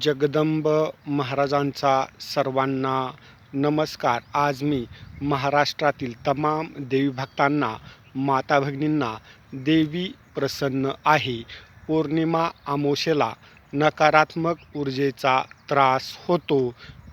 जगदंब महाराजांचा सर्वांना नमस्कार. आज मी महाराष्ट्रातील तमाम देवी भक्तांना, माता भगिनींना देवी प्रसन्न आहे. पौर्णिमा अमावस्येला नकारात्मक ऊर्जेचा त्रास होतो.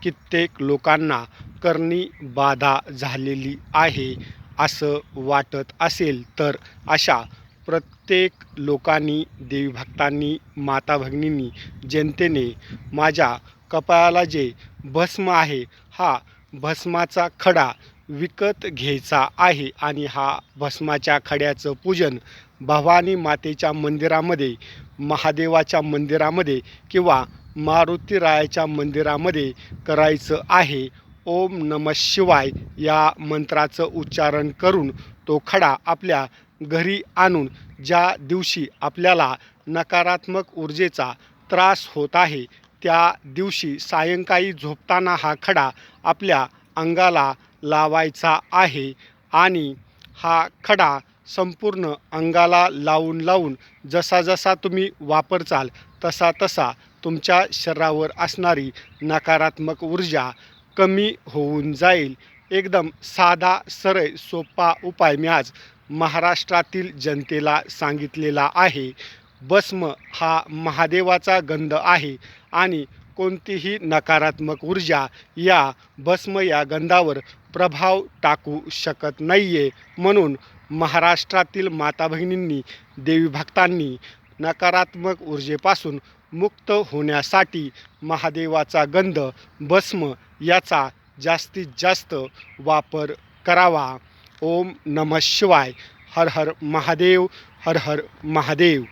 कित्येक लोकांना करणी बाधा झालेली आहे असं वाटत असेल तर अशा प्रत्येक लोकांनी, देवी भक्तांनी, माता भगिनींनी, जनतेने माझ्या कपाळाला जे भस्म आहे, हा भस्माचा खडा विकत घ्यायचा आहे आणि हा भस्माच्या खड्याचं पूजन भवानी मातेच्या मंदिरामध्ये, महादेवाच्या मंदिरामध्ये किंवा मारुतीरायाच्या मंदिरामध्ये करायचं आहे. ओम नमः शिवाय या मंत्राचं उच्चारण करून तो खडा आपल्या घरी आणून, ज्या दिवशी आपल्याला नकारात्मक ऊर्जेचा त्रास होत आहे त्या दिवशी सायंकाळी झोपताना हा खडा आपल्या अंगाला लावायचा आहे आणि हा खडा संपूर्ण अंगाला लावून लावून जसा जसा तुम्ही वापरचाल तसा तसा तुमच्या शरीरावर असणारी नकारात्मक ऊर्जा कमी होऊन जाईल. एकदम साधा सरळ सोपा उपाय मी आज महाराष्ट्रातील जनतेला सांगितलेला आहे. भस्म हा महादेवाचा गंध आहे आणि कोणतीही नकारात्मक ऊर्जा या भस्म या गंधावर प्रभाव टाकू शकत नाही आहे. म्हणून महाराष्ट्रातील माता भगिनींनी, देवी भक्तांनी नकारात्मक ऊर्जेपासून मुक्त होण्यासाठी महादेवाचा गंध भस्म याचा जास्तीत जास्त वापर करावा. ओम नमः शिवाय. हर हर महादेव. हर हर महादेव.